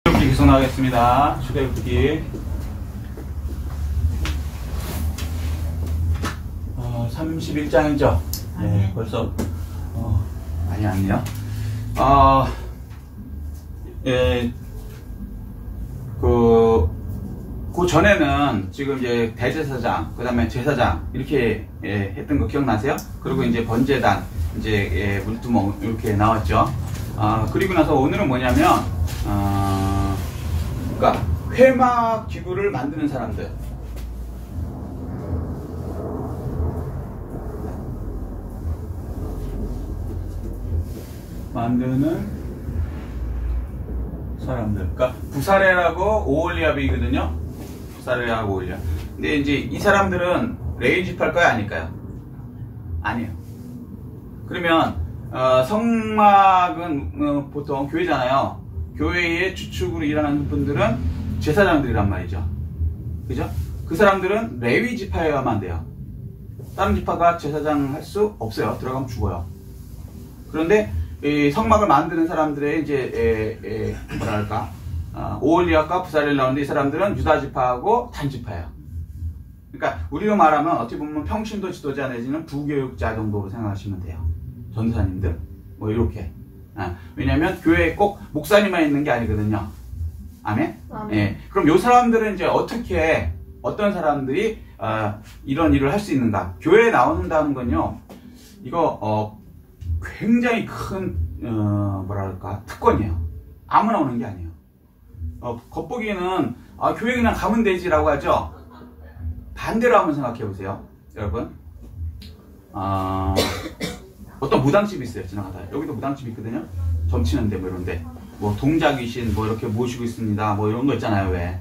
출애굽기 계속 나가겠습니다. 출애굽기 31장이죠. 네, 벌써 많이 왔네요. 그 전에는 지금 이제 대제사장, 그 다음에 제사장 이렇게 했던 거 기억나세요? 그리고 이제 번제단, 이제 물두멍 이렇게 나왔죠. 그리고 나서 오늘은 뭐냐면 그러니까 회막 기구를 만드는 사람들. 만드는 사람들. 그러니까 부사레라고 오홀리압이거든요. 부사레하고 오홀리압. 근데 이제 이 사람들은 레위 지파일 거야, 아닐까요? 아니에요. 그러면 성막은 보통 교회잖아요. 교회의 주축으로 일하는 분들은 제사장들이란 말이죠. 그죠? 그 사람들은 레위 지파여야만 돼요. 다른 지파가 제사장 할 수 없어요. 들어가면 죽어요. 그런데 이 성막을 만드는 사람들의 이제 뭐랄까 오홀리압과 부사레를 나오는데 이 사람들은 유다 지파하고 단 지파예요. 그러니까 우리로 말하면 어떻게 보면 평신도 지도자 내지는 부교육자 정도로 생각하시면 돼요. 전도사님들 뭐 이렇게. 왜냐하면 교회에 꼭 목사님만 있는 게 아니거든요. 아멘? 예. 그럼 이 사람들은 이제 어떻게 어떤 사람들이 이런 일을 할 수 있는가? 교회에 나온다는 건요. 이거 굉장히 큰 뭐랄까 특권이에요. 아무나 오는 게 아니에요. 겉보기에는 교회 그냥 가면 되지라고 하죠. 반대로 한번 생각해 보세요, 여러분. 어떤 무당집이 있어요, 지나가다. 여기도 무당집이 있거든요. 점치는데 뭐 이런데 뭐 동자귀신 뭐 이렇게 모시고 있습니다. 뭐 이런 거 있잖아요. 왜?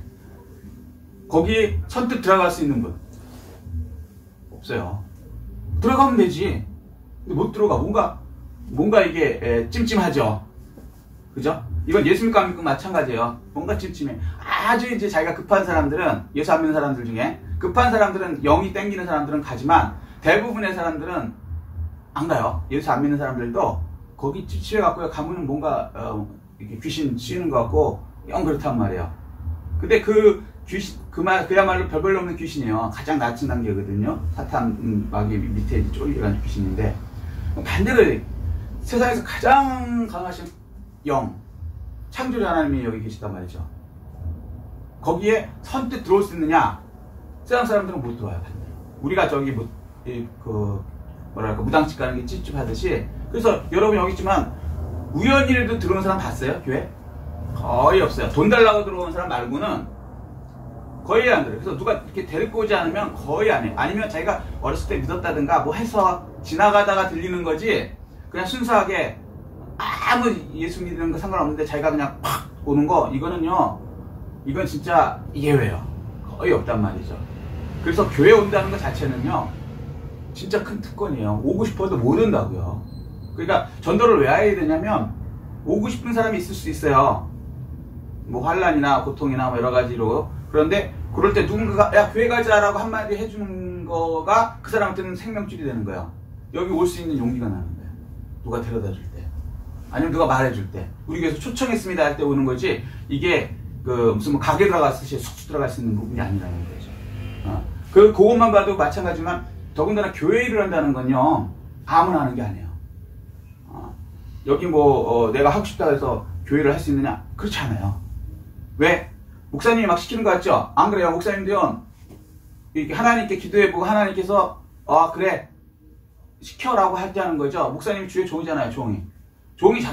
거기 선뜻 들어갈 수 있는 분 없어요. 들어가면 되지. 근데 못 들어가. 뭔가 이게 찜찜하죠. 그죠? 이건 예수 믿고 안 믿고 마찬가지예요. 뭔가 찜찜해. 아주 이제 자기가 급한 사람들은, 예수 안 믿는 사람들 중에 급한 사람들은, 영이 땡기는 사람들은 가지만 대부분의 사람들은 안 가요. 예수 안 믿는 사람들도 거기 찝찝해갖고 가면은 뭔가 이렇게 귀신 씌우는 것 같고 영 그렇단 말이에요. 근데 그 귀신, 그야말로 별별로 없는 귀신이에요. 가장 낮은 단계거든요. 사탄 마귀 밑에 쫄려가는 귀신인데, 반대로 세상에서 가장 강하신 영, 창조자 하나님이 여기 계시단 말이죠. 거기에 선뜻 들어올 수 있느냐? 세상 사람들은 못 들어와요. 반대로. 우리가 저기 뭐랄까 무당집 가는 게 찝찝하듯이. 그래서 여러분 여기 있지만 우연히라도 들어오는 사람 봤어요? 교회? 거의 없어요. 돈 달라고 들어오는 사람 말고는 거의 안 들어요. 그래서 누가 이렇게 데리고 오지 않으면 거의 안 해요. 아니면 자기가 어렸을 때 믿었다든가 뭐 해서 지나가다가 들리는 거지, 그냥 순수하게 아무 예수 믿는 거 상관없는데 자기가 그냥 팍 오는 거, 이거는요, 이건 진짜 예외예요. 거의 없단 말이죠. 그래서 교회 온다는 것 자체는요 진짜 큰 특권이에요. 오고 싶어도 못 온다고요. 그러니까 전도를 왜 해야 되냐면, 오고 싶은 사람이 있을 수 있어요. 뭐 환난이나 고통이나 뭐 여러 가지로. 그런데 그럴 때 누군가가 야 교회 가자라고 한마디 해주는 거가 그 사람한테는 생명줄이 되는 거예요. 여기 올 수 있는 용기가 나는 거예요. 누가 데려다 줄 때, 아니면 누가 말해줄 때, 우리 교회에서 초청했습니다 할 때 오는 거지, 이게 무슨 뭐 가게 들어갔을 때 숙소 들어갈 수 있는 부분이 아니라는 거죠. 그것만 봐도 마찬가지지만, 더군다나 교회 일을 한다는 건요 아무나 하는 게 아니에요. 여기 뭐 내가 하고 싶다 해서 교회를 할 수 있느냐? 그렇지 않아요. 왜? 목사님이 막 시키는 거 같죠? 안 그래요? 목사님도요, 이렇게 하나님께 기도해보고 하나님께서 그래 시켜라고 하자는 거죠. 목사님이 주에 종이잖아요. 종이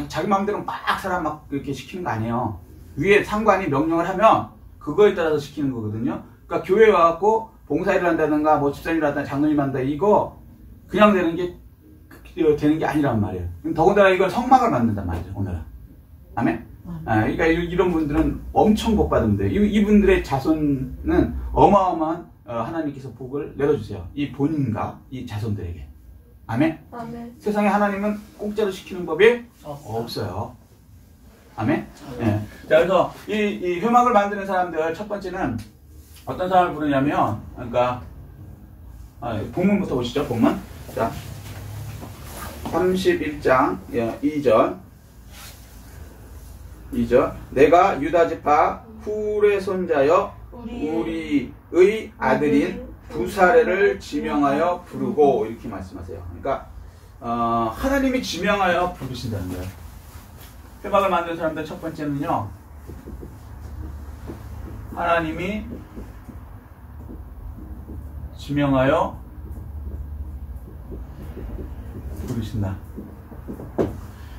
자기 마음대로 막 사람 막 이렇게 시키는 거 아니에요. 위에 상관이 명령을 하면 그거에 따라서 시키는 거거든요. 그러니까 교회에 와갖고 봉사일을 한다든가 뭐 집사일을 한다든가 장로님 한다, 이거 그냥 되는 게 아니란 말이에요. 더군다나 이건 성막을 만든단 말이죠, 오늘은. 아멘? 그러니까 이런 분들은 엄청 복 받으면 돼요. 이분들의 자손은 어마어마한 하나님께서 복을 내려주세요. 이 본인과 이 자손들에게. 아멘? 아멘. 세상에 하나님은 공짜로 시키는 법이 없어요. 아멘? 예. 자, 그래서 이 회막을 만드는 사람들, 첫 번째는 어떤 사람을 부르냐면, 그러니까 본문부터 보시죠. 본문. 자, 31장 2절. 2절 내가 유다 지파 훌의 손자여 우리의 아들인 부사레를 지명하여 부르고 이렇게 말씀하세요. 그러니까 하나님이 지명하여 부르신다는 거예요. 회막을 만든 사람들 첫 번째는요, 하나님이 지명하여 부르신다.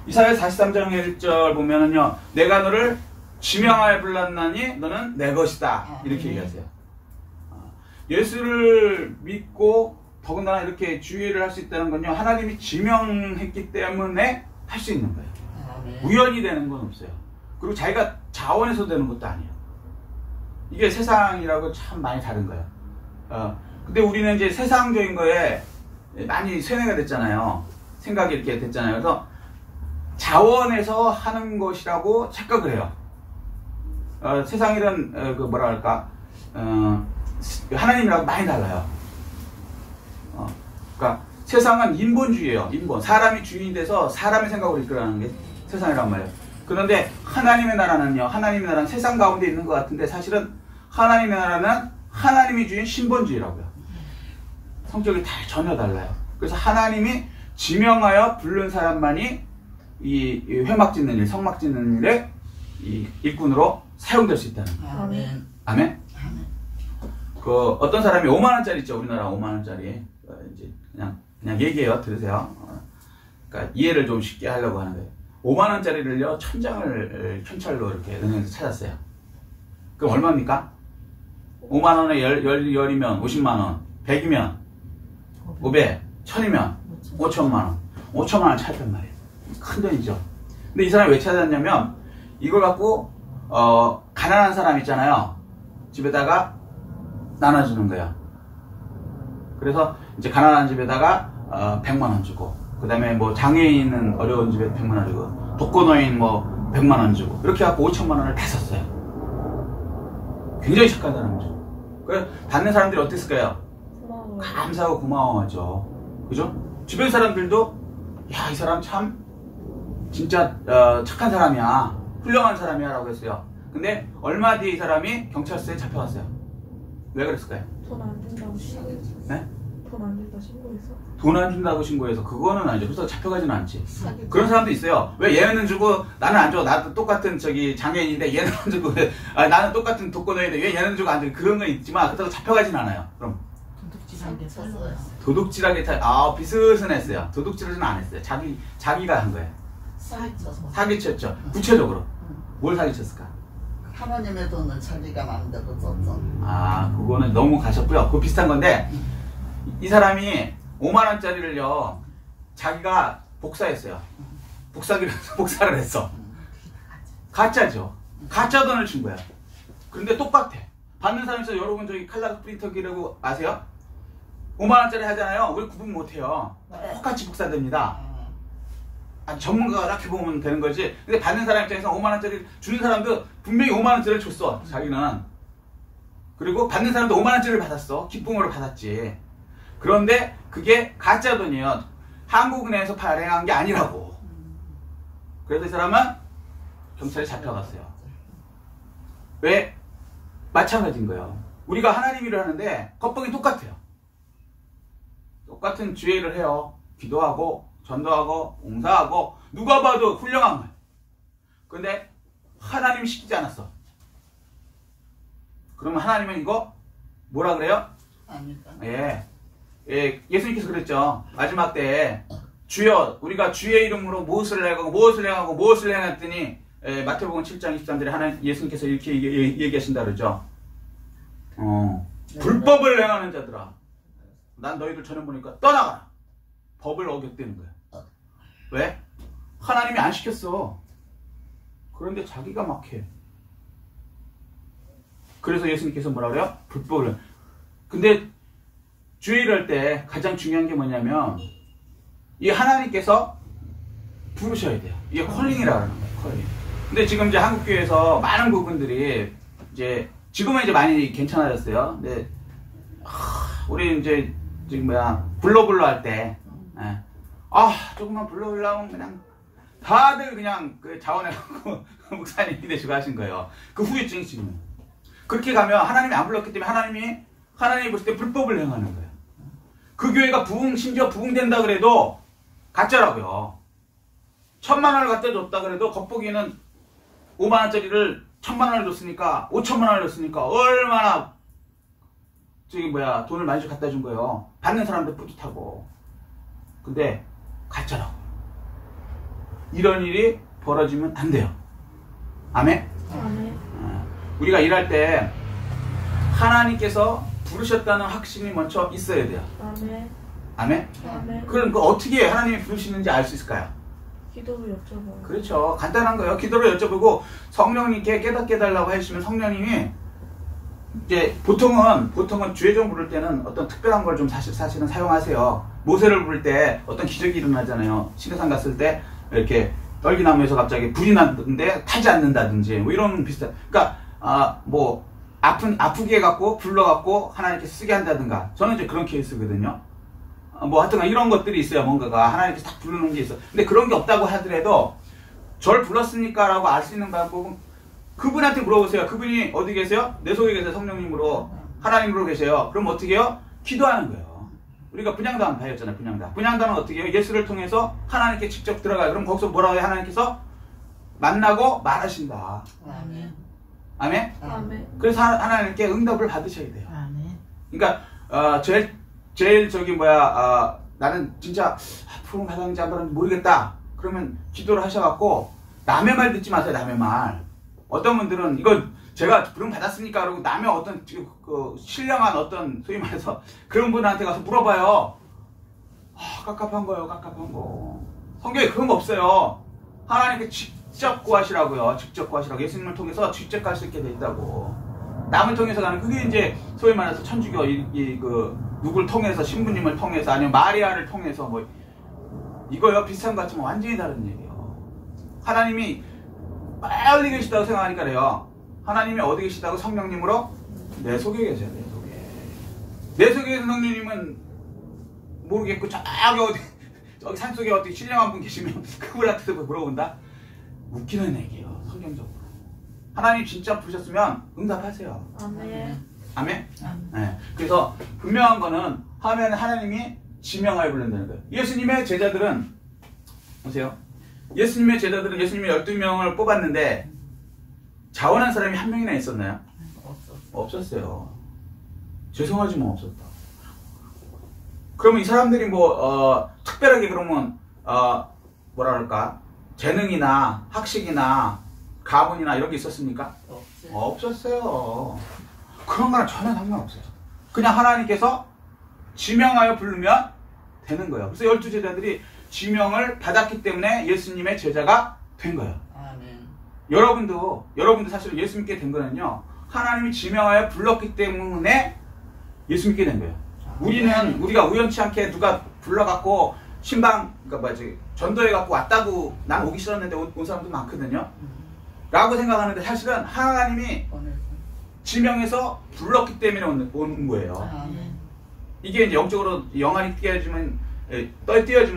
이사야 43장 1절 보면은요, 내가 너를 지명하여 불렀나니 너는 내 것이다 이렇게 얘기하세요. 예수를 믿고 더군다나 이렇게 주의를 할 수 있다는 건요, 하나님이 지명했기 때문에 할 수 있는 거예요. 우연히 되는 건 없어요. 그리고 자기가 자원해서 되는 것도 아니에요. 이게 세상이라고 참 많이 다른 거예요. 근데 우리는 이제 세상적인 거에 많이 세뇌가 됐잖아요. 생각이 이렇게 됐잖아요. 그래서 자원해서 하는 것이라고 착각을 해요. 세상이란 그 뭐라 할까, 하나님이라고 많이 달라요. 그러니까 세상은 인본주의예요. 인본. 사람이 주인이 돼서 사람의 생각으로 이끌어가는 게 세상이란 말이에요. 그런데 하나님의 나라는요, 하나님의 나라는 세상 가운데 있는 것 같은데 사실은 하나님의 나라는 하나님이 주인 신본주의라고요. 성격이 다 전혀 달라요. 그래서 하나님이 지명하여 부른 사람만이 이 회막 짓는 일, 성막 짓는 일에 이 일꾼으로 사용될 수 있다는 거예요. 아멘. 아멘. 그 어떤 사람이 5만 원짜리 있죠. 우리나라 5만 원짜리. 이제 그냥 얘기해요. 들으세요. 그러니까 이해를 좀 쉽게 하려고 하는 거예요. 5만 원짜리를요, 1000장을 현찰로 이렇게 은행에서 찾았어요. 그럼 얼마입니까? 5만 원에 10이면 50만 원, 100이면 500, 1000이면 5천만 원. 5천만 원 찾았단 말이에요. 큰 돈이죠. 근데 이 사람이 왜 찾았냐면, 이걸 갖고 가난한 사람 있잖아요. 집에다가 나눠주는 거야. 그래서 이제 가난한 집에다가 100만 원 주고, 그 다음에 뭐 장애인 있는 어려운 집에 100만 원 주고, 독거노인 뭐 100만 원 주고, 이렇게 갖고 5천만 원을 다 썼어요. 굉장히 착한 사람이죠. 그래서 받는 사람들이 어땠을까요? 감사하고 고마워하죠. 그죠? 주변 사람들도 야, 이 사람 참 진짜 착한 사람이야, 훌륭한 사람이야 라고 했어요. 근데 얼마 뒤에 이 사람이 경찰서에 잡혀갔어요. 왜 그랬을까요? 돈 안 준다고 신고했어. 네? 돈 안 준다고 신고했어? 돈 안 준다고 신고해서 그거는 아니죠. 그래서 잡혀가지는 않지. 그런 사람도 있어요. 왜 얘는 주고 나는 안 줘? 나도 똑같은 저기 장애인인데 얘는 안 주고 나는 똑같은 독거노인인데 왜 얘는 주고 안 줘? 그런 건 있지만 그렇다고 잡혀가지는 않아요. 그럼 도둑질하게 쳤어요. 도둑질하게 비스스했어요. 도둑질은 안 했어요. 자기가 한 거예요. 사기쳤죠. 구체적으로 뭘 사기쳤을까? 하나님의 돈은 자기가 마음대로 썼죠. 그거는 너무 가셨고요. 그거 비슷한 건데, 이 사람이 5만 원짜리를요, 자기가 복사했어요. 복사를 했어. 가짜죠. 가짜 돈을 준 거야. 그런데 똑같아. 받는 사람이 있어요. 여러분 저기 칼라 프린터기라고 아세요? 5만 원짜리 하잖아요. 우리 구분 못해요. 똑같이 복사됩니다. 전문가가 이렇게 보면 되는 거지. 근데 받는 사람 입장에서 5만 원짜리 주는 사람도 분명히 5만 원짜리를 줬어. 자기는. 그리고 받는 사람도 5만 원짜리를 받았어. 기쁨으로 받았지. 그런데 그게 가짜 돈이에요. 한국은행에서 발행한 게 아니라고. 그래서 이 사람은 경찰에 잡혀갔어요. 왜? 마찬가지인 거예요. 우리가 하나님 일을 하는데 겉보기 똑같아요. 똑같은 주의를 해요. 기도하고 전도하고 봉사하고 누가 봐도 훌륭한 거예요. 근데 하나님이 시키지 않았어. 그러면 하나님은 이거 뭐라 그래요? 아니다. 예수님께서 그랬죠. 마지막 때에 주여 우리가 주의 이름으로 무엇을 행했더니 마태복음 7장 23절에 예수님께서 이렇게 얘기하신다 그러죠. 불법을 행하는 자들아, 난 너희들 전에 보니까 떠나가라. 법을 어겼다는 거야. 왜? 하나님이 안 시켰어. 그런데 자기가 막 해. 그래서 예수님께서 뭐라 그래요? 불법을. 근데 주의를 할 때 가장 중요한 게 뭐냐면, 이 하나님께서 부르셔야 돼요. 이게 컬링이라고 하는 거예요. 컬링. 근데 지금 이제 한국교회에서 많은 부분들이 지금은 이제 많이 괜찮아졌어요. 근데 우리 이제 지금 불러불러 할 때 조금만 불러보려면 그냥 다들 그냥 그 자원해갖고 목사님이 되시고 하신 거예요. 그 후유증이 지금. 그렇게 가면 하나님이 안 불렀기 때문에 하나님이 볼 때 불법을 행하는 거예요. 그 교회가 심지어 부흥된다 그래도 가짜라고요. 1,000만 원을 갖다 줬다 그래도 겉보기에는 5만 원짜리를 1,000만 원을 줬으니까 5천만 원을 줬으니까 얼마나 돈을 많이 갖다 준 거예요. 받는 사람도 뿌듯하고. 근데 가짜라고. 이런 일이 벌어지면 안 돼요. 아멘? 아멘. 우리가 일할 때 하나님께서 부르셨다는 확신이 먼저 있어야 돼요. 아멘. 아멘? 아멘. 그럼 어떻게 하나님이 부르시는지 알 수 있을까요? 기도로 여쭤봐요. 그렇죠. 간단한 거예요. 기도로 여쭤보고 성령님께 깨닫게 해달라고 하시면 성령님이 이제 보통은 주의종 부를 때는 어떤 특별한 걸 좀 사실은 사용하세요. 모세를 부를 때 어떤 기적이 일어나잖아요. 시내산 갔을 때 이렇게 떨기나무에서 갑자기 불이 났는데 타지 않는다든지 뭐 이런 비슷한. 그러니까 아프게 해갖고 불러갖고 하나님께서 쓰게 한다든가. 저는 이제 그런 케이스거든요. 하여튼 이런 것들이 있어요. 뭔가가 하나님께서 딱 부르는 게 있어. 근데 그런 게 없다고 하더라도 절 불렀습니까? 라고 알 수 있는 방법은 그분한테 물어보세요. 그분이 어디 계세요? 내 속에 계세요. 성령님으로. 하나님으로 계세요. 그럼 어떻게 해요? 기도하는 거예요. 우리가 분향단 배웠잖아요. 분향단. 분향단은 어떻게 해요? 예수를 통해서 하나님께 직접 들어가요. 그럼 거기서 뭐라고 해요? 하나님께서 만나고 말하신다. 아멘. 아멘? 아멘. 그래서 하나님께 응답을 받으셔야 돼요. 아멘. 그러니까 제일 나는 진짜 앞으로 가는지 안 가는지 모르겠다. 그러면 기도를 하셔갖고 남의 말 듣지 마세요. 남의 말. 어떤 분들은 이건 제가 부름 받았습니까? 그러고 남의 어떤 신령한 어떤 소위 말해서 그런 분한테 가서 물어봐요. 깝깝한 거예요. 깝깝한 거. 성경에 그런 거 없어요. 하나님께 직접 구하시라고요. 직접 구하시라고. 예수님을 통해서 직접 갈 수 있게 돼 있다고. 남을 통해서 가는 그게 이제 소위 말해서 천주교 누굴 통해서 신부님을 통해서 아니면 마리아를 통해서 이거요 비슷한 것 같지만 완전히 다른 얘기예요. 하나님이 빨리 계시다고 생각하니까 그래요. 하나님이 어디 계시다고? 성령님으로 내 속에 계세요. 내 속에 계신 성령님은 모르겠고 저기 산속에 어떻게 신령한 분 계시면 그분한테도 물어본다? 웃기는 얘기예요. 성경적으로. 하나님 진짜 부르셨으면 응답하세요. 아멘. 아멘? 네. 그래서 분명한 거는 하나님이 지명하여 부른다는 거예요. 예수님의 제자들은 보세요. 예수님의 12명을 뽑았는데 자원한 사람이 한 명이나 있었나요? 없었어요. 죄송하지만 없었다. 그러면 이 사람들이 특별하게 그러면 뭐라 그럴까? 재능이나 학식이나 가문이나 이런 게 있었습니까? 없었어요. 그런 거랑 전혀 상관없어요. 그냥 하나님께서 지명하여 부르면 되는 거예요. 그래서 12제자들이 지명을 받았기 때문에 예수님의 제자가 된 거예요. 아멘. 여러분도 사실 예수 믿게 된 거는요. 하나님이 지명하여 불렀기 때문에 예수 믿게 된 거예요. 우리가 우연치 않게 누가 불러갖고 전도해갖고 왔다고 난 오기 싫었는데 온 사람도 많거든요. 라고 생각하는데 사실은 하나님이 지명해서 불렀기 때문에 온 거예요. 아멘. 이게 이제 영적으로 영안이 띄어지면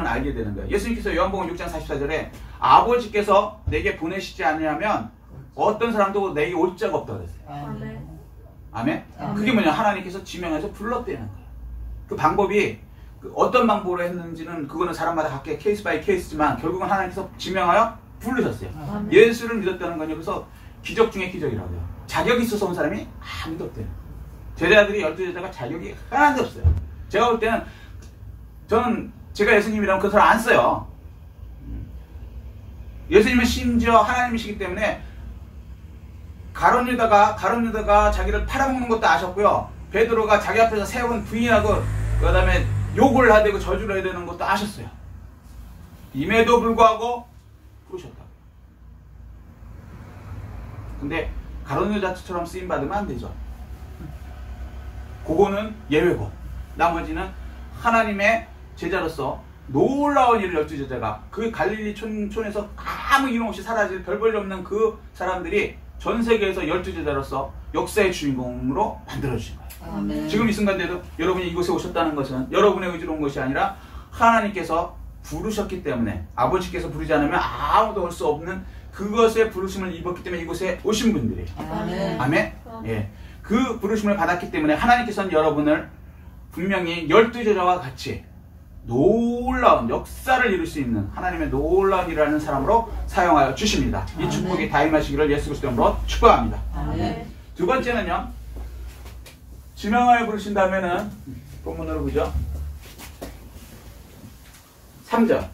알게 되는 거예요. 예수님께서 요한복음 6장 44절에 아버지께서 내게 보내시지 않으면 어떤 사람도 내게 올 자가 없다고 그랬어요. 아멘. 아멘? 아멘. 그게 뭐냐? 하나님께서 지명해서 불렀다는 거예요. 그 방법이 어떤 방법으로 했는지는 그거는 사람마다 각각 케이스 바이 케이스지만 결국은 하나님께서 지명하여 부르셨어요. 아멘. 예수를 믿었다는 거냐. 그래서 기적 중에 기적이라고요. 자격이 있어서 온 사람이 아무도 없대요. 제자들이 12제자가 자격이 하나도 없어요. 제가 볼 때는 제가 예수님이라면 그 사람 안 써요. 예수님은 심지어 하나님이시기 때문에 가룟 유다가 자기를 팔아먹는 것도 아셨고요. 베드로가 자기 앞에서 세 번 부인하고 그 다음에 욕을 하되고 저주를 해야 되는 것도 아셨어요. 임에도 불구하고 부르셨다. 근데 가룟 유다처럼 쓰임 받으면 안 되죠. 그거는 예외고 나머지는 하나님의 제자로서 놀라운 일을 12제자가 그 갈릴리 촌에서 아무 이름 없이 사라질 별 볼일 없는 그 사람들이 전 세계에서 12제자로서 역사의 주인공으로 만들어주신 거예요. 아멘. 지금 이 순간대도 여러분이 이곳에 오셨다는 것은 여러분의 의지로 온 것이 아니라 하나님께서 부르셨기 때문에 아버지께서 부르지 않으면 아무도 올 수 없는 그것의 부르심을 입었기 때문에 이곳에 오신 분들이에요. 아멘. 아멘? 예. 그 부르심을 받았기 때문에 하나님께서는 여러분을 분명히 12제자와 같이 놀라운 역사를 이룰 수 있는 하나님의 놀라운 일을 하는 사람으로 사용하여 주십니다. 이 축복이 다 임하시기를 예수 그리스도 이름으로 축복합니다. 아멘. 두 번째는요. 지명하여 부르신다면은 본문으로 보죠. 3절.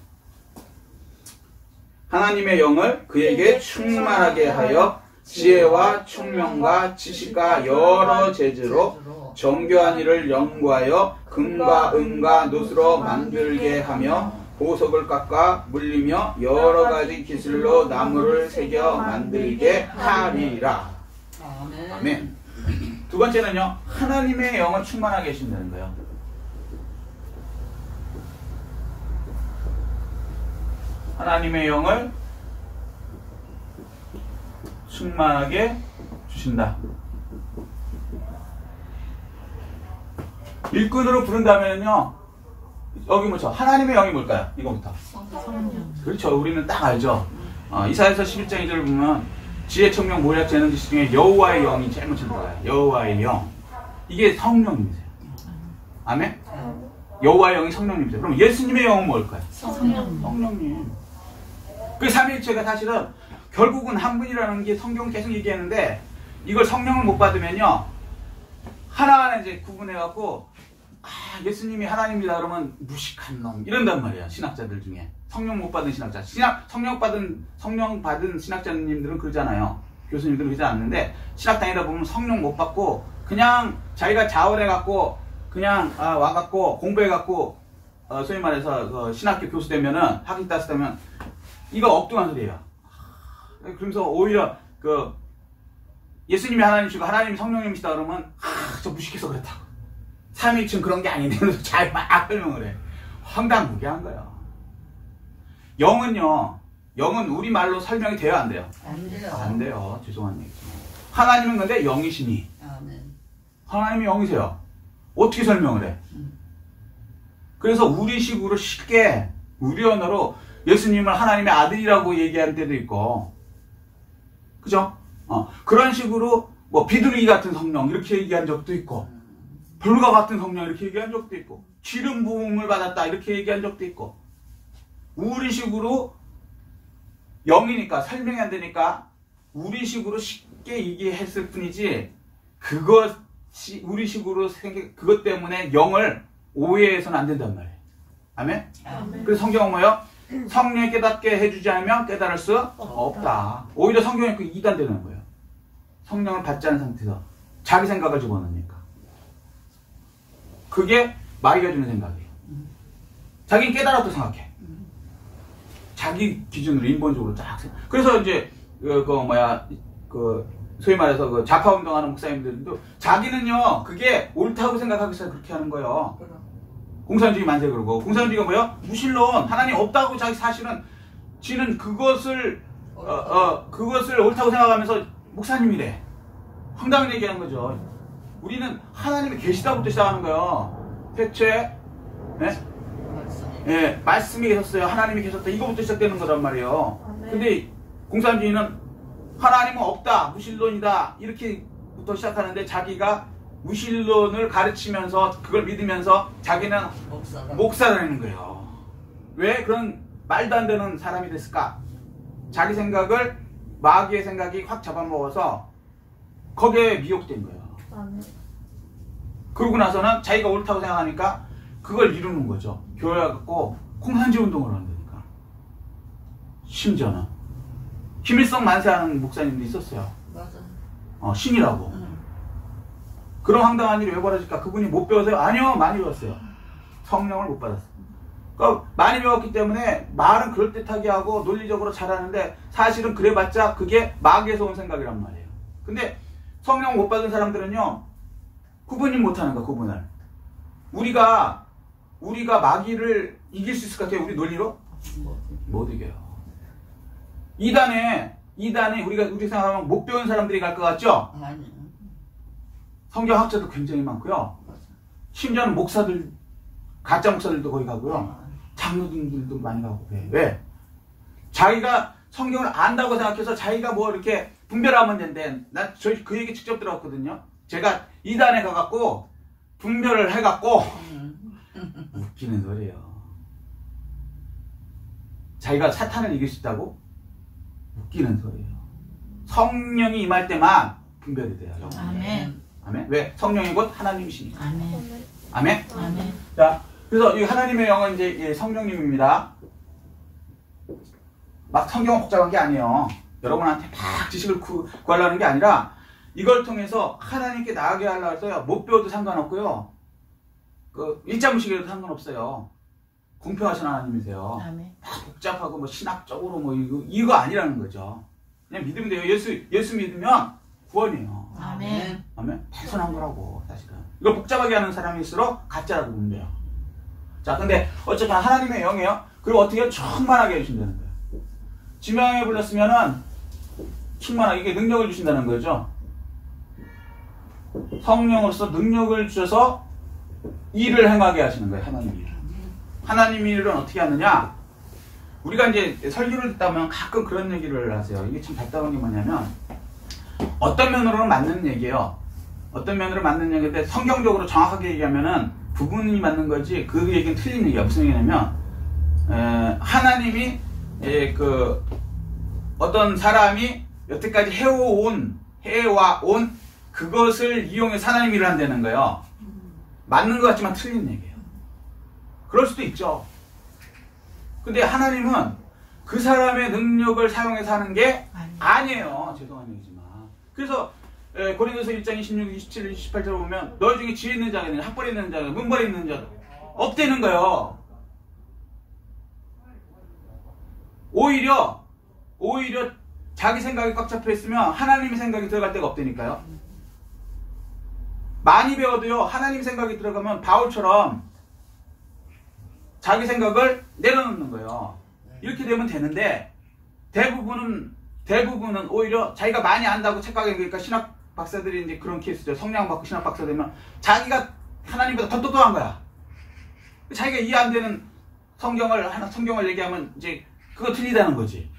하나님의 영을 그에게 충만하게 하여 지혜와 총명과 지식과 여러 재주로 정교한 일을 연구하여 금과 은과 놋으로 만들게 하며 보석을 깎아 물리며 여러 가지 기술로 나무를 새겨 만들게 하리라. 아멘. 아멘. 두 번째는요. 하나님의 영을 충만하게 하신다는 거예요. 하나님의 영을 충만하게 주신다. 일꾼으로 부른다면요. 여기 뭐죠? 하나님의 영이 뭘까요? 이거부터. 성령. 그렇죠. 우리는 딱 알죠. 이사야서 11장 2절을 보면 지혜, 청명, 모략, 재능, 지식 중에 여호와의 영이 제일 먼저 들어가요. 여호와의 영. 이게 성령님이세요. 아멘? 여호와의 영이 성령님이세요. 그럼 예수님의 영은 뭘까요? 성령. 성령님. 그 삼위일체가 사실은 결국은 한 분이라는 게 성경은 계속 얘기하는데 이걸 성령을 못 받으면요. 하나하나 이제 구분해갖고 예수님이 하나님이다 그러면 무식한 놈 이런단 말이야. 신학자들 중에. 성령 못 받은 신학자. 성령 받은 신학자님들은 그러잖아요. 교수님들은 그러지 않는데 신학 다니다 보면 성령 못 받고 그냥 자기가 자원해갖고 그냥 와갖고 공부해갖고 소위 말해서 신학교 교수 되면은 학위 따스되면 이거 엉뚱한 소리예요. 그러면서 오히려 예수님이 하나님이시고 하나님이 성령님이시다 그러면 저 무식해서 그렇다고. 삼위일체는 그런 게 아닌데 그래서 잘 막 설명을 해. 황당무계한 거야. 영은 우리말로 설명이 돼요 안 돼요? 안 돼요. 안 돼요. 죄송한 얘기지만. 하나님은 근데 영이시니. 아멘. 하나님이 영이세요. 어떻게 설명을 해? 그래서 우리식으로 쉽게 우리 언어로 예수님을 하나님의 아들이라고 얘기할 때도 있고 그죠? 그런 식으로 뭐 비둘기 같은 성령 이렇게 얘기한 적도 있고 불과 같은 성령 이렇게 얘기한 적도 있고 기름 부음을 받았다 이렇게 얘기한 적도 있고 우리식으로 영이니까 설명이 안 되니까 우리식으로 쉽게 얘기했을 뿐이지 그것이 우리식으로 그것 때문에 영을 오해해서는 안 된단 말이에요. 아멘? 아멘. 그래서 성경은 뭐예요? 성령이 깨닫게 해주지 않으면 깨달을 수 없다. 오히려 성경이 그 이단되는 거예요. 성령을 받지 않은 상태에서 자기 생각을 집어넣으니까. 그게 마귀가 주는 생각이에요. 자기는 깨달았다고 생각해. 자기 기준으로 인본적으로 쫙 생각. 그래서 이제 소위 말해서 좌파 운동하는 목사님들도 자기는요 그게 옳다고 생각하고서 그렇게 하는 거예요. 공산주의 만세 그러고 공산주의가 뭐예요? 무신론 하나님 없다고 자기 사실은 지는 그것을 옳다고 생각하면서 목사님이래. 황당한 얘기하는 거죠. 우리는 하나님이 계시다부터 시작하는 거예요. 태초에 말씀이 계셨어요. 하나님이 계셨다. 이거부터 시작되는 거란 말이에요. 근데 공산주의는 하나님은 없다. 무신론이다. 이렇게부터 시작하는데 자기가 무신론을 가르치면서 그걸 믿으면서 자기는 목사라는 거예요. 왜 그런 말도 안 되는 사람이 됐을까? 자기 생각을 마귀의 생각이 확 잡아먹어서 거기에 미혹된 거예요. 그러고 나서는 자기가 옳다고 생각하니까 그걸 이루는 거죠. 교회 갖고 공산주의 운동을 한다니까. 심지어는 김일성 만세하는 목사님도 있었어요. 맞아. 신이라고. 그런 황당한 일이 왜 벌어질까? 그분이 못 배워서요? 아니요, 많이 배웠어요. 성령을 못 받았어요. 그러니까 많이 배웠기 때문에 말은 그럴듯하게 하고 논리적으로 잘하는데 사실은 그래봤자 그게 마귀에서 온 생각이란 말이에요. 근데 성령 못 받은 사람들은요 구분이 못하는 거야. 구분을. 우리가 마귀를 이길 수 있을 것 같아요? 우리 논리로? 못 이겨요. 이단에 우리 생각하면 못 배운 사람들이 갈 것 같죠? 아니. 성경학자도 굉장히 많고요. 심지어는 목사들, 가짜 목사들도 거기 가고요. 장로들도 많이 가고 그래. 왜? 자기가 성경을 안다고 생각해서 자기가 뭐 이렇게 분별하면 된대. 나 그 얘기 직접 들었거든요. 제가 이단에 가갖고 분별을 해갖고 웃기는 소리예요. 자기가 사탄을 이길 수 있다고? 웃기는 소리예요. 성령이 임할 때만 분별이 돼요. 아멘. 아멘. 왜? 성령이 곧 하나님이시니까. 아멘. 아멘. 아멘. 자, 그래서 이 하나님의 영은 이제 성령님입니다. 막 성경은 복잡한 게 아니에요. 여러분한테 막 지식을 구하려는 게 아니라 이걸 통해서 하나님께 나아가게 하려고 해서요. 못 배워도 상관없고요. 그 일자무식이라도 상관없어요. 공평하신 하나님이세요. 아멘. 막 복잡하고 뭐 신학적으로 뭐 이거 아니라는 거죠. 그냥 믿으면 돼요. 예수 믿으면 구원이에요. 아멘. 아멘. 단순한 거라고 사실은. 이걸 복잡하게 하는 사람일수록 가짜라고 보면 돼요. 자, 근데 어쨌든 하나님의 영이에요. 그리고 어떻게 충만하게 해주신다는 거예요. 지명에 불렀으면은 충만하게 이게 능력을 주신다는 거죠. 성령으로서 능력을 주셔서 일을 행하게 하시는 거예요. 하나님 일을. 하나님 일은 어떻게 하느냐? 우리가 이제 설교를 듣다 보면 가끔 그런 얘기를 하세요. 이게 참 답답한 게 뭐냐면 어떤 면으로는 맞는 얘기예요. 어떤 면으로 맞는 얘기인데 성경적으로 정확하게 얘기하면은 부분이 맞는 거지 그 얘기는 틀린 얘기야. 무슨 얘기냐면 하나님이 어떤 사람이 여태까지 해와온 그것을 이용해서 하나님 일을 한다는 거예요. 맞는 것 같지만 틀린 얘기예요. 그럴 수도 있죠. 근데 하나님은 그 사람의 능력을 사용해서 하는 게 아니에요. 죄송한 얘기지만. 그래서 고린도서 1장 26, 27, 28절 보면 너희 중에 지혜 있는 자가 있느냐, 학벌이 있는 자가, 문벌이 있는 자가 없다는 거예요. 오히려 자기 생각이 꽉 잡혀 있으면 하나님의 생각이 들어갈 데가 없다니까요. 많이 배워도요, 하나님 생각이 들어가면 바울처럼 자기 생각을 내려놓는 거예요. 이렇게 되면 되는데 대부분은 오히려 자기가 많이 안다고 착각해. 그러니까 신학 박사들이 이제 그런 케이스죠. 성령 받고 신학 박사 되면 자기가 하나님보다 더 똑똑한 거야. 자기가 이해 안 되는 성경을 얘기하면 이제 그거 틀리다는 거지.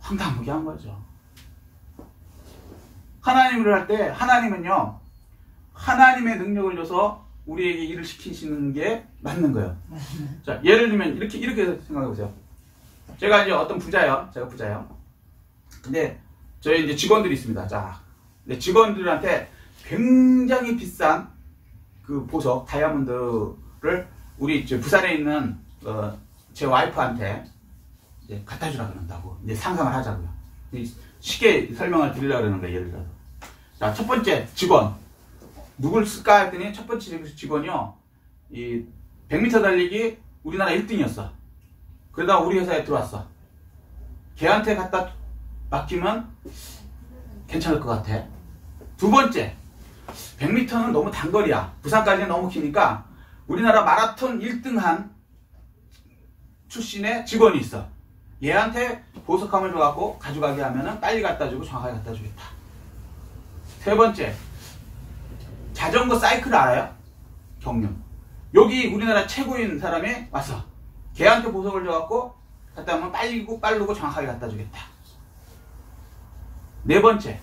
황당하게 한 거죠. 하나님을 할 때 하나님은요, 하나님의 능력을 줘서 우리에게 일을 시키시는 게 맞는 거예요. 자, 예를 들면 이렇게 생각해 보세요. 제가 이제 어떤 부자예요. 제가 부자예요. 근데 저희 이제 직원들이 있습니다. 자, 근데 직원들한테 굉장히 비싼 그 보석 다이아몬드를 우리 부산에 있는 제 와이프한테 이제 갖다 주라 그런다고 이제 상상을 하자고요. 쉽게 설명을 드리려고 그러는 거예요. 예를 들어서. 자, 첫 번째 직원. 누굴 쓸까 했더니 첫 번째 직원이요. 이 100m 달리기 우리나라 1등이었어. 그러다가 우리 회사에 들어왔어. 걔한테 갖다 맡기면 괜찮을 것 같아. 두 번째, 100m는 너무 단거리야. 부산까지는 너무 기니까 우리나라 마라톤 1등한 출신의 직원이 있어. 얘한테 보석함을 줘갖고 가져가게 하면은 빨리 갖다 주고 정확하게 갖다 주겠다. 세 번째, 자전거 사이클 알아요? 경륜. 여기 우리나라 최고인 사람이 왔어. 걔한테 보석을 줘갖고 갖다 하면 빠르고 정확하게 갖다 주겠다. 네 번째,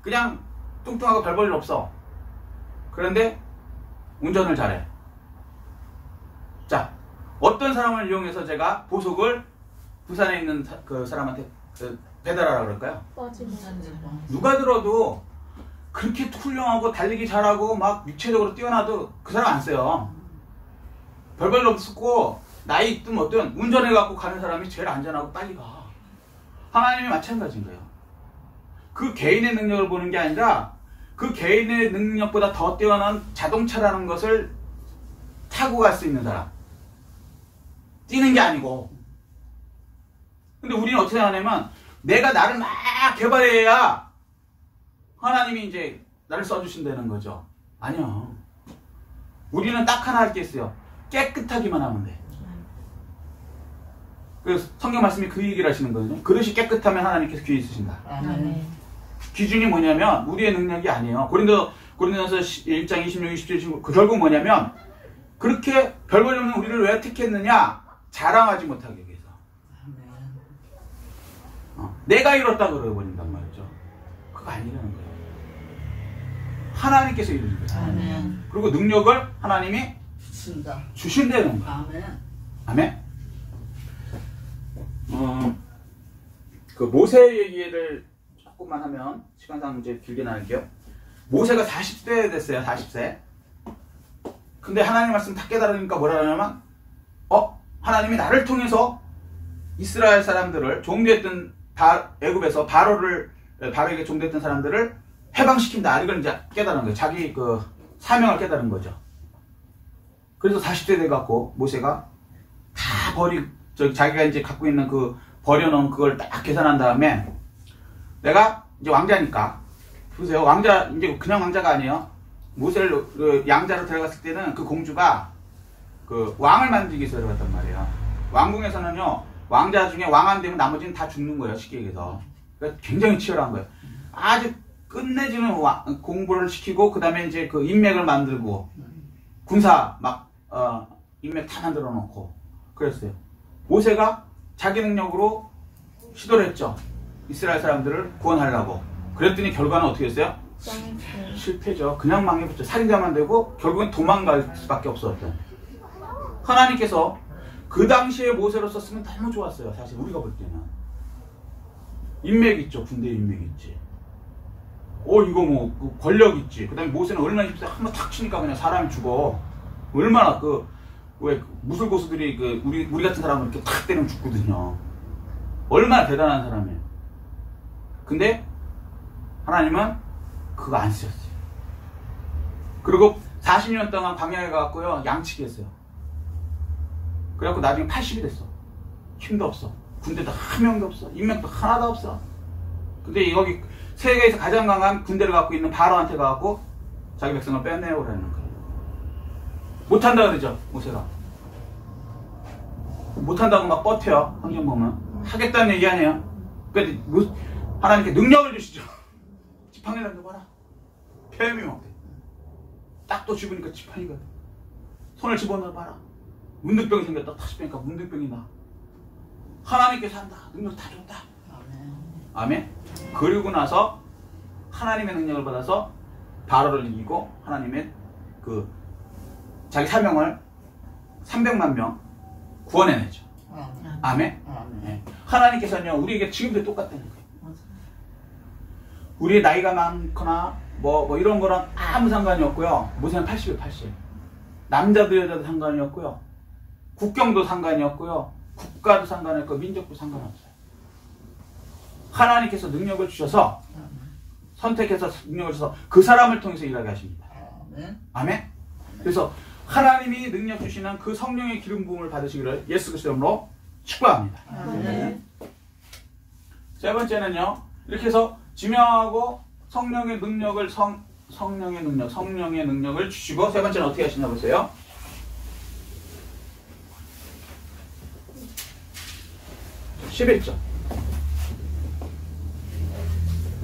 그냥 뚱뚱하고 별 볼 일 없어. 그런데 운전을 잘해. 자, 어떤 사람을 이용해서 제가 보석을 부산에 있는 그 사람한테 배달하라고 그럴까요? 누가 들어도 그렇게 훌륭하고 달리기 잘하고 막 육체적으로 뛰어나도 그 사람 안 써요. 별 볼 일 없고 나이 있든 뭐든 운전해갖고 가는 사람이 제일 안전하고 빨리 가. 하나님이 마찬가지인 거예요. 그 개인의 능력을 보는 게 아니라 그 개인의 능력보다 더 뛰어난 자동차라는 것을 타고 갈 수 있는 사람. 뛰는 게 아니고. 근데 우리는 어떻게 생각하냐면 내가 나를 막 개발해야 하나님이 이제 나를 써주신다는 거죠. 아니요. 우리는 딱 하나 할 게 있어요. 깨끗하기만 하면 돼. 그래서 성경 말씀이 그 얘기를 하시는 거거든요. 그릇이 깨끗하면 하나님께서 귀에 있으신다. 아멘. 기준이 뭐냐면 우리의 능력이 아니에요. 고린도서 1장 26, 27, 29 결국 뭐냐면 그렇게 별 볼 일 없는 우리를 왜 택했느냐? 자랑하지 못하게 위해서. 내가 이뤘다 그러버린단 말이죠. 그거 아니라는 거예요. 하나님께서 이루는 거예요. 아멘. 그리고 능력을 하나님이 주신다. 주신다는 거예요. 아멘. 아멘. 그 모세 얘기를 조금만 하면 시간상 이제 길게 나눌게요. 모세가 40세 됐어요. 40세. 근데 하나님 말씀 다 깨달으니까 뭐라 하냐면 하나님이 나를 통해서 이스라엘 사람들을 종되었던 애굽에서 바로에게 종되었던 사람들을 해방시킨다. 이걸 이제 깨달은 거예요. 자기 그 사명을 깨달은 거죠. 그래서 40세 돼갖고 모세가 다 자기가 이제 갖고 있는 그 버려놓은 그걸 딱 계산한 다음에 내가 이제 왕자니까 보세요. 왕자 이제 그냥 왕자가 아니에요. 모세를 그 양자로 데려갔을 때는 그 공주가 그 왕을 만들기 위해서 데려갔단 말이에요. 왕궁에서는요 왕자 중에 왕 안 되면 나머지는 다 죽는 거예요. 쉽게 얘기해서. 그러니까 굉장히 치열한 거예요. 아주 끝내주는 공부를 시키고 그 다음에 이제 그 인맥을 만들고 군사 인맥 다 만들어 놓고 그랬어요. 모세가 자기 능력으로 시도를 했죠. 이스라엘 사람들을 구원하려고. 그랬더니 결과는 어떻게 했어요? 실패죠. 그냥 망해봤죠. 살인자만 되고 결국은 도망갈 수밖에 없었던. 하나님께서 그 당시에 모세로 썼으면 너무 좋았어요. 사실 우리가 볼 때는. 인맥 있죠. 군대 인맥 있지. 이거 뭐 권력 있지. 그 다음에 모세는 얼마나 힘들어. 한번 탁 치니까 그냥 사람이 죽어. 얼마나 왜 무술고수들이 우리 같은 사람은 이렇게 탁 때리면 죽거든요. 얼마나 대단한 사람이에요. 근데 하나님은 그거 안 쓰셨어요. 그리고 40년 동안 광야에 가갖고요 양치기 했어요. 그래갖고 나중에 80이 됐어. 힘도 없어. 군대도 한 명도 없어. 인맥도 하나도 없어. 근데 여기 세계에서 가장 강한 군대를 갖고 있는 바로한테 가갖고 자기 백성을 빼내오라는 거예요. 못한다 그러죠 모세가. 못한다고 막 뻗혀요. 성경 보면 하겠다는 얘기 아니에요. 그러니까 하나님께 능력을 주시죠. 지팡이 던져봐라. 폐렴이 막 돼. 딱 또 집으니까 지팡이가 돼. 손을 집어넣어봐라. 문득병이 생겼다. 다시 빼니까 문득병이 나. 하나님께서 한다. 능력 다 줬다. 아멘. 그리고 나서 하나님의 능력을 받아서 바로를 이기고 하나님의 자기 사명을 300만 명 구원해내죠. 아멘. 네. 하나님께서는요 우리에게 지금도 똑같다는 거예요. 우리의 나이가 많거나 뭐 이런 거랑 아무 상관이 없고요. 모세는 80이에요. 80. 남자도 여자도 상관이 없고요. 국경도 상관이 없고요. 국가도 상관이 없고 민족도 상관없어요. 하나님께서 능력을 주셔서 선택해서 능력을 주셔서 그 사람을 통해서 일하게 하십니다. 아멘. 그래서 하나님이 능력 주시는 그 성령의 기름 부음을 받으시기를 예수 그리스도 이름으로 축복합니다. 세 번째는요. 이렇게 해서 지명하고 성령의 능력을 성령의 능력을 주시고 세 번째는 어떻게 하시나 보세요. (11절)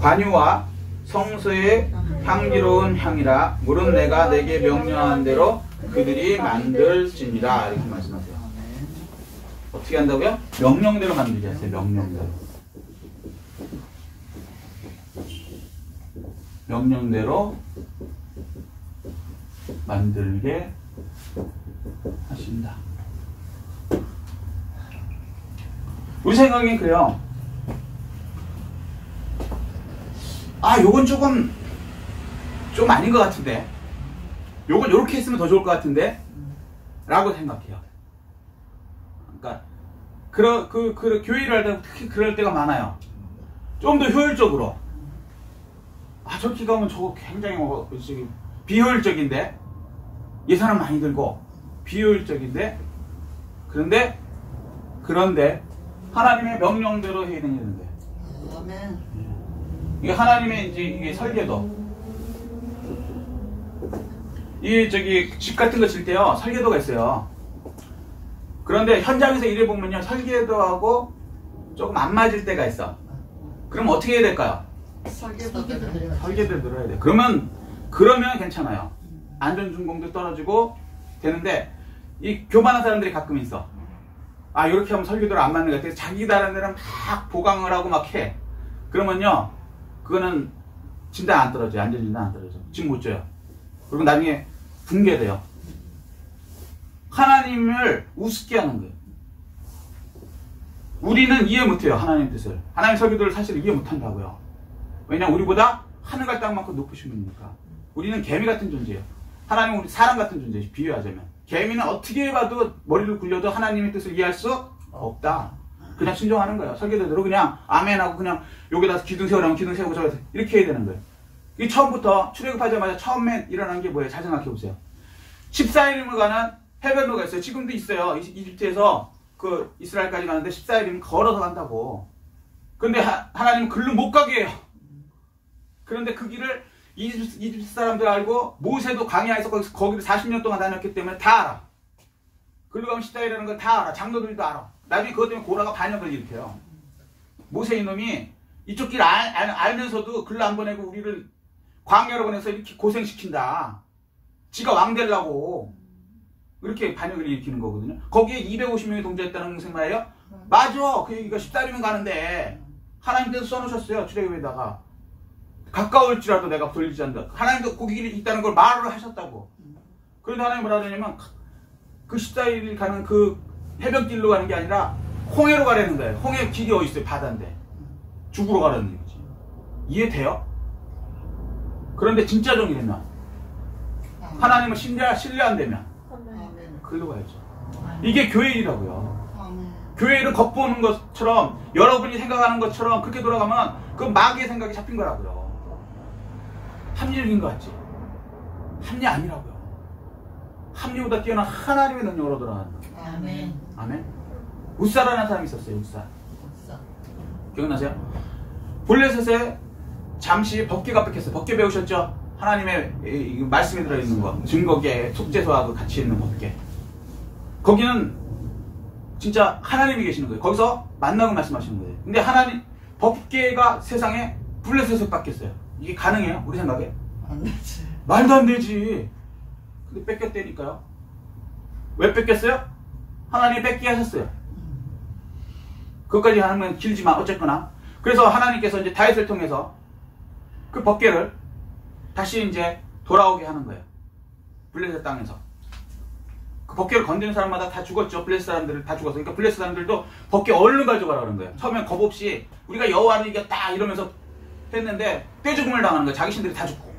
관유와 성소의 향기로운 향이라 물은 내가 내게 명령한 대로 그들이 만들지니라 이렇게 말씀하세요. 어떻게 한다고요? 명령대로 만들게 하세요. 명령대로 만들게 하신다. 우리 생각엔 그래요. 요건 좀 아닌 것 같은데 요건 요렇게 했으면 더 좋을 것 같은데 라고 생각해요. 그러니까 교회를 할 때 특히 그럴 때가 많아요. 좀 더 효율적으로 저렇게 가면 저거 굉장히 비효율적인데 예산은 많이 들고 비효율적인데 그런데 하나님의 명령대로 해야 되는데 이게 하나님의 이게 설계도 집 같은 거 질 때요 설계도가 있어요. 그런데 현장에서 일해보면요 설계도하고 조금 안 맞을 때가 있어. 그럼 어떻게 해야 될까요? 설계도를 늘어야 돼. 그러면 괜찮아요. 안전준공도 떨어지고 되는데 이 교만한 사람들이 가끔 있어. 아 이렇게 하면 설교대로 안 맞는 것 같아서 자기 다른 데는 막 보강을 하고 막 해. 그러면요 그거는 진단 안 떨어져요. 안전진단 안 떨어져. 지금 못 줘요. 그리고 나중에 붕괴돼요. 하나님을 우습게 하는 거예요. 우리는 이해 못해요. 하나님 뜻을. 하나님 설교들을 사실 이해 못한다고요. 왜냐면 우리보다 하늘과 땅만큼 높으신 분이니까. 우리는 개미 같은 존재예요. 하나님은 우리 사람 같은 존재죠. 비유하자면. 개미는 어떻게 봐도 머리를 굴려도 하나님의 뜻을 이해할 수 없다. 그냥 순종하는 거예요. 설교대로 그냥 아멘하고 그냥 여기다 기둥 세우라면 기둥 세우고 저기서 이렇게 해야 되는 거예요. 이게 처음부터 출애굽하자마자 처음에 일어난 게 뭐예요? 잘 생각해 보세요. 14일임을 가는 해변도가 있어요. 지금도 있어요. 이집트에서 그 이스라엘까지 가는데 14일이면 걸어서 간다고. 근데 하나님은 글로 못 가게 해요. 그런데 그 길을 이집트 사람들 알고 모세도 광야에서 거기를 40년 동안 다녔기 때문에 다 알아. 글로 가면 14일이라는 걸 다 알아. 장로들도 알아. 나중에 그것 때문에 고라가 반역을 일으켜요. 모세 이놈이 이쪽 길 알면서도 글로 안 보내고 우리를 광야로 보내서 이렇게 고생시킨다. 지가 왕 되려고 이렇게 반역을 일으키는 거거든요. 거기에 250명이 동조했다는 무슨 말이에요? 맞아. 그 얘기가 14일이면 가는데 하나님께서 써놓으셨어요. 출애굽에다가 가까울지라도 내가 돌리지 않는다. 하나님도 거기 길이 있다는 걸 말을 하셨다고. 그런데 하나님 뭐라 그러냐면 그 14일 가는 그 해변길로 가는 게 아니라 홍해로 가라는 거예요. 홍해 길이 어디 있어요? 바다인데 죽으러 가라는 얘기지. 이해돼요? 그런데 진짜 정의되면 하나님을 신뢰 안 되면 아멘. 글로 가야죠. 이게 교회 일이라고요. 아멘. 교회 일은 겉보는 것처럼 여러분이 생각하는 것처럼 그렇게 돌아가면 그 마귀의 생각이 잡힌 거라고요. 합리적인 것 같지? 합리 아니라고요. 합리보다 뛰어난 하나님의 능력으로 돌아가는 거예요. 아멘. 아멘. 웃사라는 사람이 있었어요. 웃사. 없어. 기억나세요? 블레셋에 잠시 법궤가 뺏겼어요. 법궤 배우셨죠? 하나님의 이 말씀이 들어있는 거. 증거계, 속죄소하고 같이 있는 법궤. 거기는 진짜 하나님이 계시는 거예요. 거기서 만나고 말씀하시는 거예요. 근데 하나님 법궤가 세상에 블레셋에 뺏겼어요. 이게 가능해요? 우리 생각에? 안 되지. 말도 안 되지. 근데 뺏겼다니까요. 왜 뺏겼어요? 하나님이 뺏기게 하셨어요. 그것까지 하는 건 길지만 어쨌거나. 그래서 하나님께서 이제 다윗을 통해서 그 법궤를 다시 이제 돌아오게 하는 거예요. 블레셋 땅에서. 그 법궤를 건드는 사람마다 다 죽었죠. 블레셋 사람들을 다 죽었어. 그러니까 블레셋 사람들도 법궤 얼른 가져가라 그런 거예요. 처음엔 겁 없이 우리가 여호와를 이겼다 이러면서 했는데 떼죽음을 당하는 거예요. 자기 신들이 다 죽고.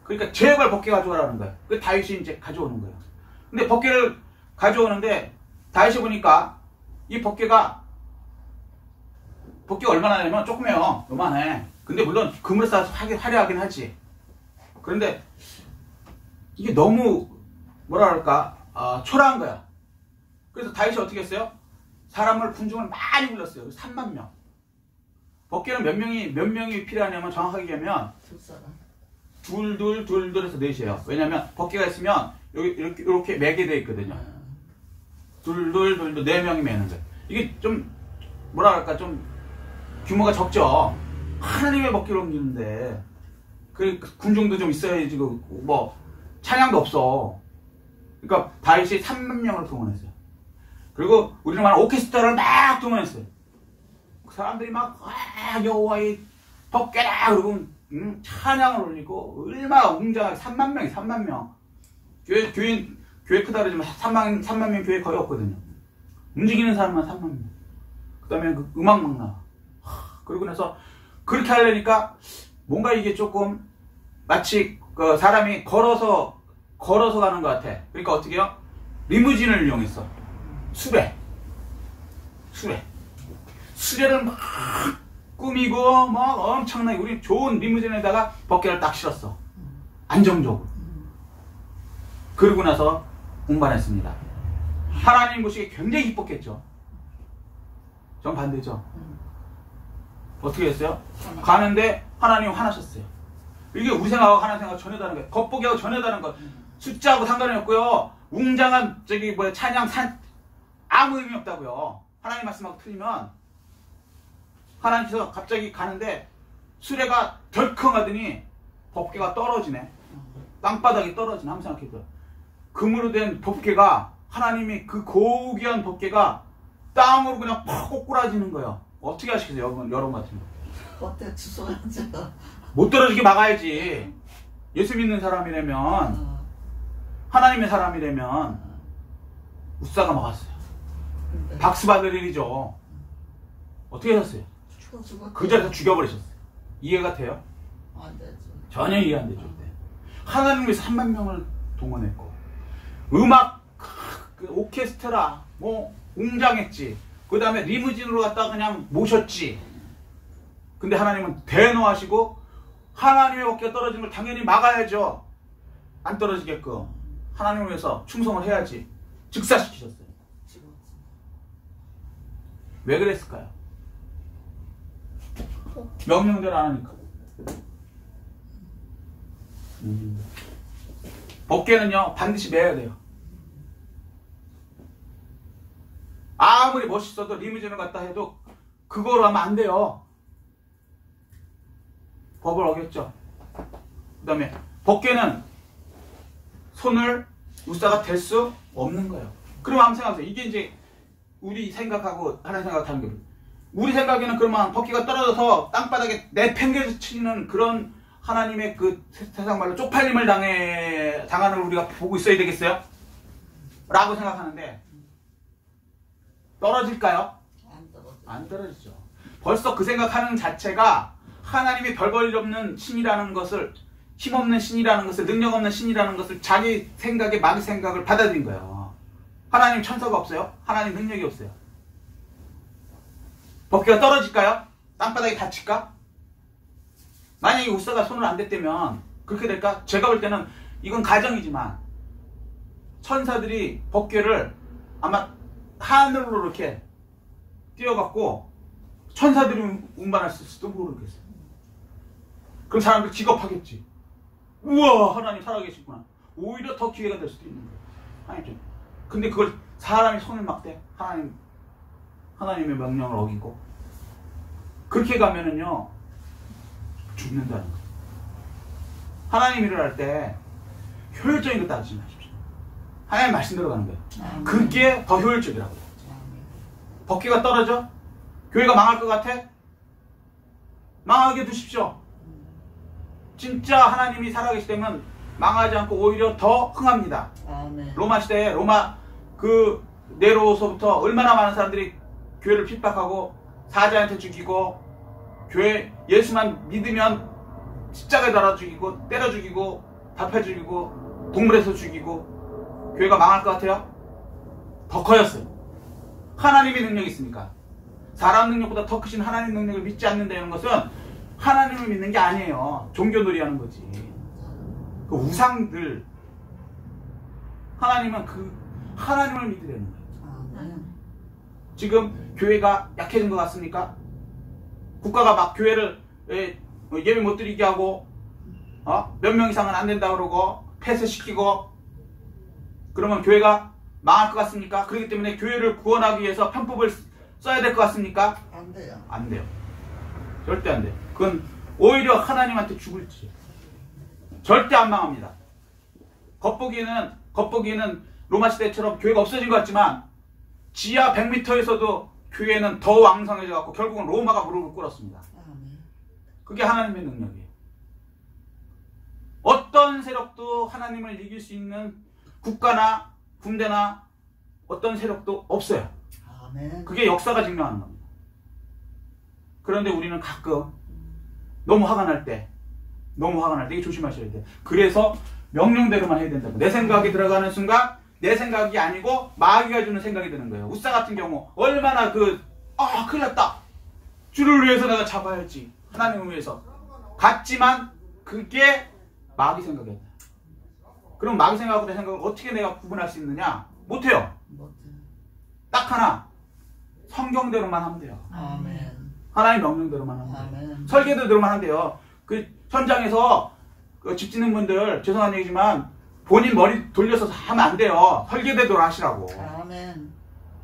그러니까 제발 법궤 가져가라는 거예요. 그 다윗이 이제 가져오는 거예요. 근데 법궤를 가져오는데 다윗이 보니까 이 법궤가 얼마나 하냐면 조그매요. 요만해. 근데 물론 금으로 쌓아서 화려하긴 하지. 그런데 이게 너무 뭐라 그럴까 초라한 거야. 그래서 다윗이 어떻게 했어요? 사람을 군중을 많이 불렀어요. 3만 명. 법궤는 몇 명이 필요하냐면 정확하게 얘기하면 두 사람. 둘 해서 넷이에요. 왜냐면 법궤가 있으면 여기 이렇게 매게 돼 있거든요. 둘, 4명이 매는 거예요. 이게 좀 뭐라 그럴까 좀 규모가 적죠. 하나님의 법궤를 옮기는데 그 군중도 좀 있어야지. 뭐 찬양도 없어. 그러니까 다윗이 3만 명을 동원했어요. 그리고 우리는 말하는 오케스트라를 막 동원했어요. 그 사람들이 막 여호와의 법궤다 그러고 찬양을 올리고 얼마나 웅장하게 3만 명. 교회 크다 그러지만 3만 명 교회 거의 없거든요. 움직이는 사람만 3만 명. 그 다음에 그 음악 막 나와. 그러고 나서 그렇게 하려니까 뭔가 이게 조금 마치 그 사람이 걸어서 가는 것 같아. 그러니까 어떻게 해요? 리무진을 이용했어. 수레를 막 꾸미고 막 엄청나게 우리 좋은 리무진에다가 법궤를 딱 실었어. 안정적으로. 그러고 나서 운반했습니다. 하나님 보시기에 굉장히 기뻤겠죠. 전 반대죠. 어떻게 했어요? 가는데 하나님 화나셨어요. 이게 우리 생각하고 하나님 생각 전혀 다른 거예요. 겉보기하고 전혀 다른 것. 숫자하고 상관이 없고요. 웅장한 찬양 아무 의미 없다고요. 하나님 말씀하고 틀리면 하나님께서 갑자기 가는데 수레가 덜컹하더니 법궤가 떨어지네. 땅바닥이 떨어지네. 한번 생각해보세요. 금으로 된 법궤가 하나님이 그 고귀한 법궤가 땅으로 그냥 팍 꼬꾸라지는 거예요. 어떻게 하시겠어요? 여러분 같으면. 어때 주소야죠. 못 떨어지게 막아야지. 예수 믿는 사람이라면, 하나님의 사람이라면 우사가 막았어요. 박수 받을 일이죠. 어떻게 하셨어요? 그 자리에서 죽여버리셨어요. 이해가 돼요? 안 되죠. 전혀 이해 안 되죠. 하나님 위해서 3만 명을 동원했고, 음악, 그 오케스트라, 뭐 웅장했지. 그 다음에 리무진으로 갖다가 그냥 모셨지. 근데 하나님은 대노하시고 하나님의 어깨가 떨어지는 걸 당연히 막아야죠. 안 떨어지게끔 하나님을 위해서 충성을 해야지. 즉사시키셨어요. 왜 그랬을까요? 명령대로 안 하니까. 법궤는요 반드시 매야 돼요. 아무리 멋있어도 리무진을 갖다 해도 그거로 하면 안 돼요. 법을 어겼죠. 그 다음에 법궤는 손을 우사가 댈 수 없는 거예요. 그럼 한번 생각하세요. 이게 이제 우리 생각하고 하나님 생각하는 게, 우리 생각에는 그러면 법궤가 떨어져서 땅바닥에 내팽개치는 그런 하나님의 그 세상 말로 쪽팔림을 당하는 걸 우리가 보고 있어야 되겠어요? 라고 생각하는데 떨어질까요? 안 떨어지죠. 벌써 그 생각하는 자체가 하나님이 별 볼 일 없는 신이라는 것을, 힘없는 신이라는 것을, 능력 없는 신이라는 것을 자기 생각에 마귀 생각을 받아들인 거예요. 하나님 천사가 없어요? 하나님 능력이 없어요. 법궤가 떨어질까요? 땅바닥에 닫힐까? 만약에 우사가 손을 안 댔다면 그렇게 될까? 제가 볼 때는 이건 가정이지만 천사들이 법궤를 아마 하늘로 이렇게 띄어갖고 천사들이 운반했을지도 모르겠어요. 그럼 사람들 기겁하겠지. 우와, 하나님 살아계시구나. 오히려 더 기회가 될 수도 있는 거예요. 하나님. 근데 그걸 사람이 손을 막 대. 하나님의 명령을 어기고 그렇게 가면은요 죽는다는 거예요. 하나님 일을 할 때 효율적인 거 따지지 마십시오. 하나님 말씀대로 가는 거예요. 그게 더 효율적이라고요. 법궤가 떨어져? 교회가 망할 것 같아? 망하게 두십시오. 진짜 하나님이 살아계시다면 망하지 않고 오히려 더 흥합니다. 아멘. 로마 시대에 로마 그 네로서부터 얼마나 많은 사람들이 교회를 핍박하고 사자한테 죽이고, 교회 예수만 믿으면 십자가에 달아 죽이고, 때려 죽이고, 답해 죽이고, 동물에서 죽이고, 교회가 망할 것 같아요? 더 커였어요. 하나님의 능력이 있으니까. 사람 능력보다 더 크신 하나님 능력을 믿지 않는다는 것은 하나님을 믿는 게 아니에요. 종교놀이 하는 거지. 그 우상들. 하나님은 그 하나님을 믿으려는 거예요. 지금 교회가 약해진 것 같습니까? 국가가 막 교회를 예배 못 드리게 하고, 몇 명 이상은 안 된다 그러고 폐쇄시키고, 그러면 교회가 망할 것 같습니까? 그렇기 때문에 교회를 구원하기 위해서 편법을 써야 될 것 같습니까? 안 돼요. 안 돼요. 절대 안 돼요. 그건 오히려 하나님한테 죽을지. 절대 안 망합니다. 겉보기에는 로마 시대처럼 교회가 없어진 것 같지만 지하 100m에서도 교회는 더 왕성해져 갖고 결국은 로마가 무릎을 꿇었습니다. 그게 하나님의 능력이에요. 어떤 세력도 하나님을 이길 수 있는 국가나 군대나 어떤 세력도 없어요. 그게 역사가 증명하는 겁니다. 그런데 우리는 가끔 너무 화가 날 때 이게 조심하셔야 돼요. 그래서 명령대로만 해야 된다고. 내 생각이 들어가는 순간 내 생각이 아니고 마귀가 주는 생각이 드는 거예요. 우사 같은 경우 얼마나 큰일 났다. 주를 위해서 내가 잡아야지. 하나님을 위해서. 같지만 그게 마귀 생각이었다. 그럼 마귀 생각하고 내 생각을 어떻게 내가 구분할 수 있느냐? 못해요. 딱 하나. 성경대로만 하면 돼요. 아멘. 하나님 명령대로만 하면 돼요. 아멘. 설계대로만 하면 돼요. 그 현장에서 집 짓는 분들 죄송한 얘기지만 본인 머리 돌려서 하면 안 돼요. 설계대로 하시라고. 아멘.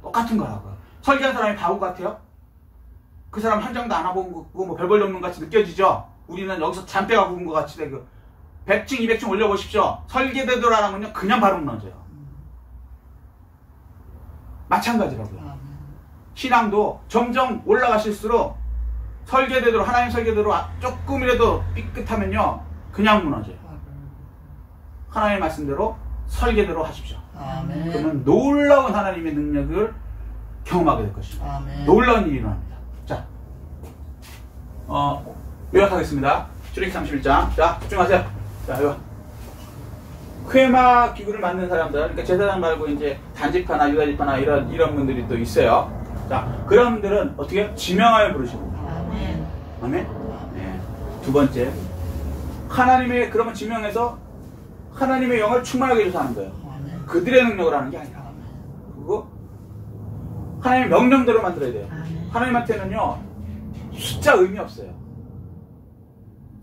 똑같은 거라고요. 설계한 사람이 바보 같아요? 그 사람 현장도 안 와본 거고 뭐 별 볼 없는 것 같이 느껴지죠? 우리는 여기서 잔뼈가 굵은 것 같이 되고 100층 200층 올려보십시오. 설계대로 하면요 그냥 바로 무너져요. 마찬가지라고요. 아멘. 신앙도 점점 올라가실수록 설계대로 하나님 설계대로 조금이라도 삐끗하면요 그냥 무너져요. 하나님의 말씀대로 설계대로 하십시오. 아멘. 그러면 놀라운 하나님의 능력을 경험하게 될 것입니다. 아멘. 놀라운 일이 일어납니다. 자, 요약하겠습니다. 출애굽기 31장. 자, 집중하세요. 자, 이거 회막 기구를 만든 사람들, 그러니까 제사장 말고 이제 단지파나 유다지파나 이런 분들이 또 있어요. 자, 그런 분들은 어떻게 지명하여 부르십니다. 아멘. 아멘. 네. 두 번째, 하나님의 그러면 지명해서 하나님의 영을 충만하게 해줘서 하는 거예요. 아멘. 그들의 능력을 하는 게 아니라. 그리고 하나님의 명령대로 만들어야 돼요. 아멘. 하나님한테는요 숫자 의미 없어요.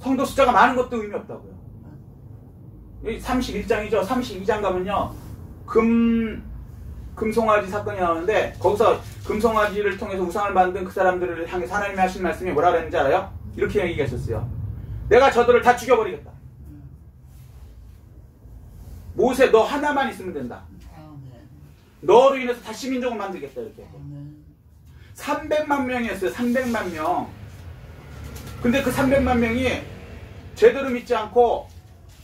성도 숫자가 많은 것도 의미 없다고요. 31장이죠. 32장 가면요 금송아지 사건이 나오는데 거기서 금송아지를 통해서 우상을 만든 그 사람들을 향해서 하나님이 하신 말씀이 뭐라 그랬는지 알아요? 이렇게 얘기하셨어요. 내가 저들을 다 죽여버리겠다. 모세 너 하나만 있으면 된다. 아멘. 너로 인해서 다시 민족을 만들겠다. 이렇게 아멘. 300만 명이었어요. 300만 명. 근데 그 300만 명이 제대로 믿지 않고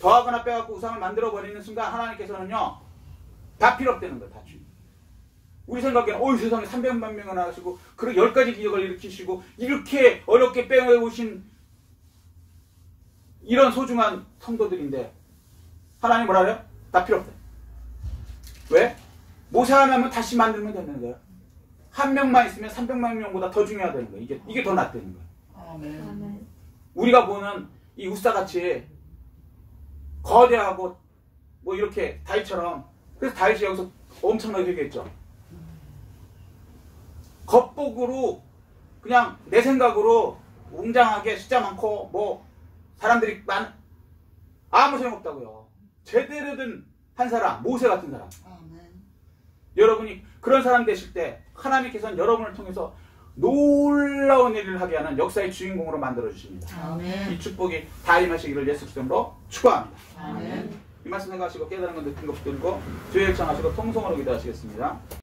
더하거나 빼갖고 우상을 만들어버리는 순간 하나님께서는요 다 필요 없다는 거예요. 다 죽이고. 우리 생각에는 세상에 300만 명을 하시고 그리고 10가지 기적을 일으키시고 이렇게 어렵게 빼오신 이런 소중한 성도들인데 하나님 뭐라 그래요? 다 필요 없다. 왜? 모세 하나면 다시 만들면 되는 거예요. 한 명만 있으면 300만 명보다 더 중요하다는 거예요. 이게 더 낫다는 거예요. 아멘. 아멘. 우리가 보는 이 우사같이 거대하고 뭐 이렇게 다윗처럼 그래서 다윗이 여기서 엄청나게 회개했죠. 겉보기로 그냥 내 생각으로 웅장하게 숫자 많고 뭐 사람들이 아무 소용없다고요. 제대로 된 한 사람, 모세 같은 사람. 아멘. 여러분이 그런 사람 되실 때 하나님께서는 여러분을 통해서 놀라운 일을 하게 하는 역사의 주인공으로 만들어 주십니다. 아멘. 이 축복이 다 임하시기를 예수 그리스도로 축원합니다. 아멘. 이 말씀 생각하시고 깨달은 건 느낀 것 붙들고 주의 일창하시고 통성으로 기도하시겠습니다.